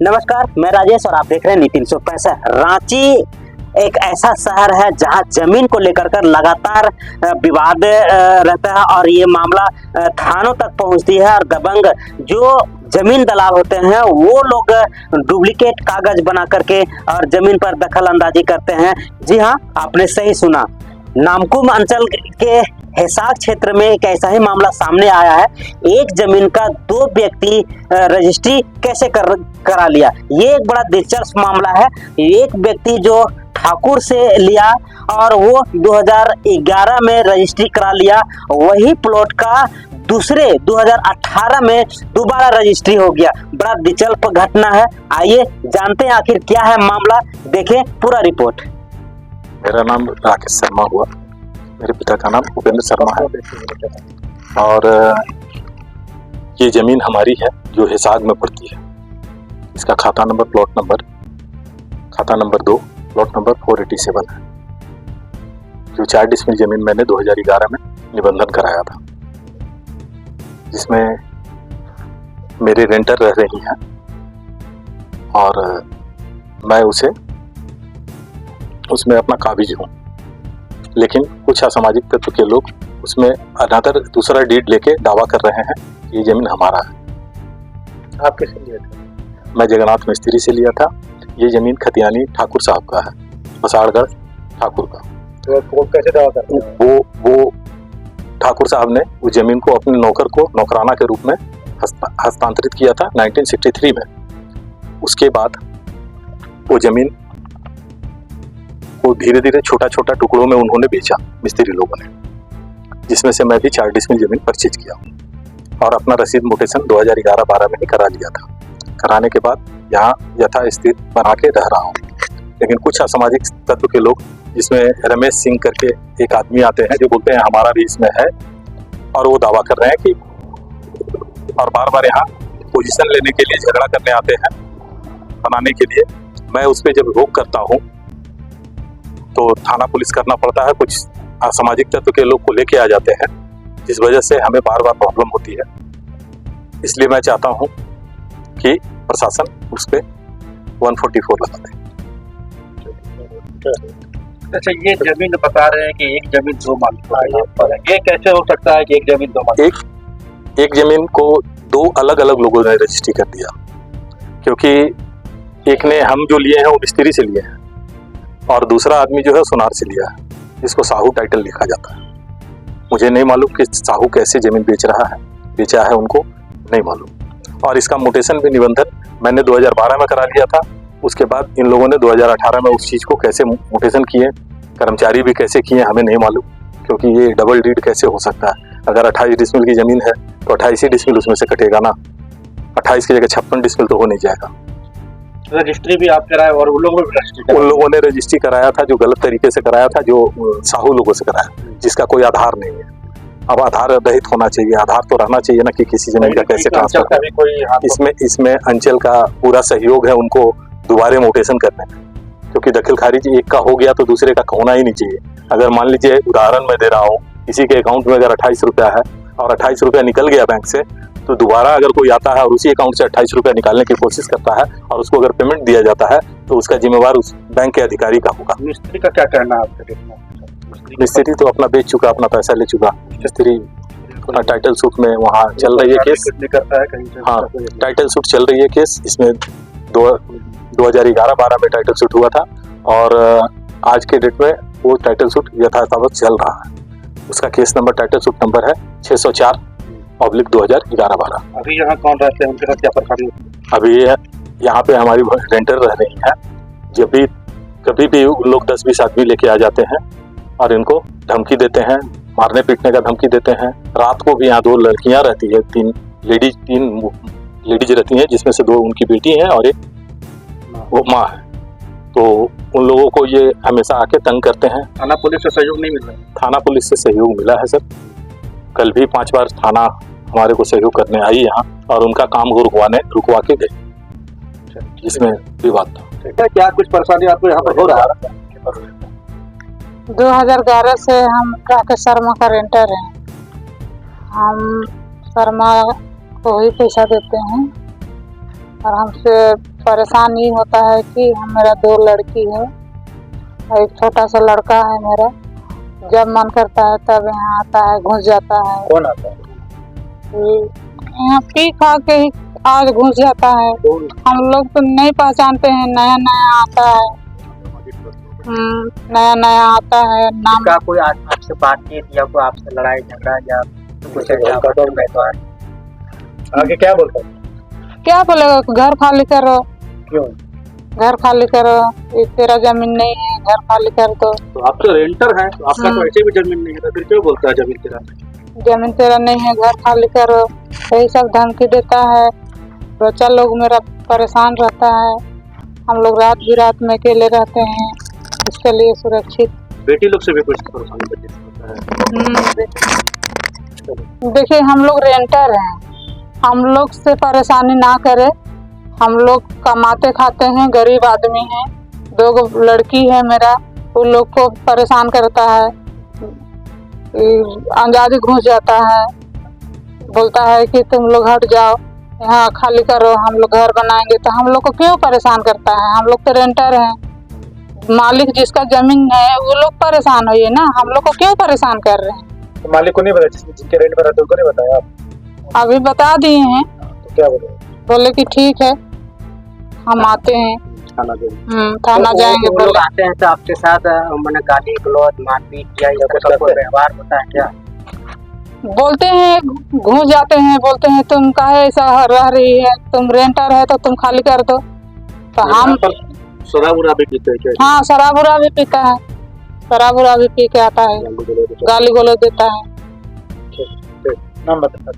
नमस्कार, मैं राजेश और आप देख रहे हैं नीति 365। रांची एक ऐसा शहर है जहां जमीन को लेकर कर लगातार विवाद रहता है और ये मामला थानों तक पहुंचती है। और दबंग जो जमीन दलाल होते हैं वो लोग डुप्लीकेट कागज बना करके और जमीन पर दखल अंदाजी करते हैं। जी हाँ, आपने सही सुना। नामकुम अंचल के हिसार क्षेत्र में एक ऐसा ही मामला सामने आया है। एक जमीन का दो व्यक्ति रजिस्ट्री कैसे करा लिया, ये एक बड़ा दिलचस्प मामला है। एक व्यक्ति जो ठाकुर से लिया और वो 2011 में रजिस्ट्री करा लिया, वही प्लॉट का दूसरे 2018 में दोबारा रजिस्ट्री हो गया। बड़ा दिलचस्प घटना है। आइए जानते हैं आखिर क्या है मामला, देखें पूरा रिपोर्ट। मेरा नाम राकेश शर्मा हुआ, मेरे पिता का नाम उपेंद्र शर्मा है और ये ज़मीन हमारी है जो हिसार में पड़ती है। इसका खाता नंबर, प्लॉट नंबर, खाता नंबर 2, प्लॉट नंबर 487 है। जो 4 डिसमिल ज़मीन मैंने 2011 में निबंधन कराया था, जिसमें मेरे रेंटर रह रही हैं और मैं उसमें अपना काबिज हूँ। लेकिन कुछ असामाजिक तत्व के लोग उसमें अनदर दूसरा डीड लेके दावा कर रहे हैं कि ये जमीन हमारा है। आप कैसे लिया था? मैं जगन्नाथ मिस्त्री से लिया था। ये जमीन खतियानी ठाकुर साहब का है, बसाड़गढ़ ठाकुर का। तो वो कैसे दावा करते हैं? वो ठाकुर साहब ने उस जमीन को अपने नौकर को नौकराना के रूप में हस्तांतरित किया था 1963 में। उसके बाद वो जमीन को धीरे धीरे छोटा छोटा टुकड़ों में उन्होंने बेचा मिस्त्री लोगों ने, जिसमें से मैं भी 4 डिसमिल जमीन परचेज किया और अपना रसीद मोटेशन 2011-12 में ही करा लिया था। कराने के बाद यहाँ यथास्थित बना के रह रहा हूँ। लेकिन कुछ असामाजिक तत्व के लोग, जिसमें रमेश सिंह करके एक आदमी आते हैं जो बोलते हैं हमारा भी इसमें है, और वो दावा कर रहे हैं कि, और बार बार यहाँ पोजीशन लेने के लिए झगड़ा करने आते हैं बनाने के लिए। मैं उस पर जब रोक करता हूँ तो थाना पुलिस करना पड़ता है। कुछ असामाजिक तत्व के लोग को लेके आ जाते हैं, जिस वजह से हमें बार बार प्रॉब्लम होती है। इसलिए मैं चाहता हूँ कि प्रशासन उस पर 144 लगा दे। अच्छा, ये जमीन बता रहे हैं कि एक जमीन 2 मालिक है, ये कैसे हो सकता है कि एक जमीन 2 मालिक? एक जमीन को 2 अलग अलग लोगों ने रजिस्ट्री कर दिया, क्योंकि एक ने हम जो लिए हैं वो मिस्त्री से लिए हैं और दूसरा आदमी जो है सुनार से लिया है, जिसको साहू टाइटल लिखा जाता है। मुझे नहीं मालूम कि साहू कैसे जमीन बेचा है उनको नहीं मालूम। और इसका मोटेशन भी निबंधन मैंने 2012 में करा लिया था। उसके बाद इन लोगों ने 2018 में उस चीज़ को कैसे मोटेशन किए, कर्मचारी भी कैसे किए, हमें नहीं मालूम, क्योंकि ये डबल डीड कैसे हो सकता है। अगर 28 डिसमिल की ज़मीन है तो 28 ही डिसमिल उसमें से कटेगा ना, 28 की जगह 56 डिसमिल तो हो नहीं जाएगा। रजिस्ट्री भी आप कराए और उन लोगों ने रजिस्ट्री कराया था जो गलत तरीके से कराया था, जो साहू लोगों से कराया, जिसका कोई आधार नहीं है। अब आधार रहित होना चाहिए, आधार तो रहना चाहिए ना कि किसी जमीन का कैसे ट्रांसफर करें। इसमें अंचल का पूरा सहयोग है उनको दोबारा मोटेशन करने में, क्योंकि दखल खारिज एक का हो गया तो दूसरे का होना ही नहीं चाहिए। अगर मान लीजिए, उदाहरण मैं दे रहा हूँ, किसी के अकाउंट में अगर 28 रुपया है और 28 रुपया निकल गया बैंक से, तो दोबारा अगर कोई आता है और उसी अकाउंट से 28 रुपया निकालने की कोशिश करता है और उसको अगर पेमेंट दिया जाता है तो उसका जिम्मेवार उस बैंक के अधिकारी का होगा। मिस्त्री का क्या कहना है आपके? मिस्त्री तो अपना बेच चुका, अपना पैसा ले चुका। मिस्त्री अपना टाइटल सूट में वहाँ चल रही है केस। करता है कहीं? हाँ, टाइटल सूट चल रही है केस। इसमें 2011-12 में टाइटल सूट हुआ था और आज के डेट में वो टाइटल सूट यथावत चल रहा है। उसका case number, title suit number है 604/2011-12। अभी यहाँ कौन रहते हैं, उनके साथ क्या परेशानी होती है? अभी यहाँ पे हमारी रेंटर रह रही है। जब भी कभी भी लोग 10-20 आदमी लेके आ जाते हैं और इनको धमकी देते हैं, मारने पीटने का धमकी देते हैं। रात को भी यहाँ 2 लड़कियाँ रहती है, 3 लेडीज रहती हैं, जिसमें से 2 उनकी बेटी हैं और एक वो माँ है। तो उन लोगों को ये हमेशा आके तंग करते हैं। थाना पुलिस से सहयोग नहीं मिल रहा? थाना पुलिस से सहयोग मिला है सर। कल भी 5 बार थाना हमारे को सहयोग करने आई यहाँ और उनका काम रुकवा के गए, जिसमें विवाद था। क्या कुछ परेशानी आपको यहाँ पर हो रहा है? 2011 से हम राकेश शर्मा का रेंटर हैं। हम शर्मा को ही पैसा देते हैं और हमसे परेशान ये होता है कि मेरा 2 लड़की है और एक छोटा सा लड़का है मेरा। जब मन करता है तब यहाँ आता है, घुस जाता है। कौन आता है? यहाँ पी खा के ही आज घुस जाता है। हम लोग तो नहीं पहचानते हैं, नया नया आता है। नया नया आता है। नाम क्या कोई आपसे बातचीत या कोई आपसे लड़ाई झगड़ा या कुछ ऐसा? आगे क्या बोलता है? क्या बोलेगा, घर खाली करो। क्यों? घर खाली करो, ये तेरा जमीन नहीं है, घर खाली कर दो। तो आप तो रेंटर हैं, तो आपका तो ऐसे भी जमीन नहीं है, तो फिर क्यों बोलता है जमीन तेरा नहीं? जमीन तेरा नहीं है, घर खाली करो, यही सब धमकी देता है। बच्चा लोग मेरा परेशान रहता है। हम लोग रात बिरात में अकेले रहते हैं, इसके लिए सुरक्षित। बेटी लोग से भी कुछ परेशानी होता है? देखिए हम लोग रेंटर हैं, हम लोग से परेशानी ना करे। हम लोग कमाते खाते हैं, गरीब आदमी हैं। 2 लड़की है मेरा, उन लोग को परेशान करता है। अंदाजी घुस जाता है, बोलता है कि तुम लोग हट जाओ, यहाँ खाली करो, हम लोग घर बनाएंगे। तो हम लोग को क्यों परेशान करता है? हम लोग तो रेंटर हैं। मालिक जिसका जमीन है वो लोग परेशान होइए ना, हम लोग को क्यों परेशान कर रहे हैं? तो मालिक को नहीं बताया, जिनके रेंट में रहते उनको नहीं बताया आप? अभी बता दिए हैं, तो क्या बोले? बोले कि ठीक है हम आते हैं, थाना थाना जाएंगे। वो लोग आते हैं तो आपके साथ मैंने गाली गलौज मारपीट या कुछ कोई व्यवहार होता है क्या? बोलते हैं, घुस जाते हैं, बोलते हैं तुम काहे ऐसा रह रही है, तुम रेंटर है तो तुम खाली कर दो। तो हम शराब उराब भी पीते हैं क्या? हाँ, शराब उराब भी पीता है, शराब उराब भी पी के आता है, गाली गलौज देता है। नाम बता।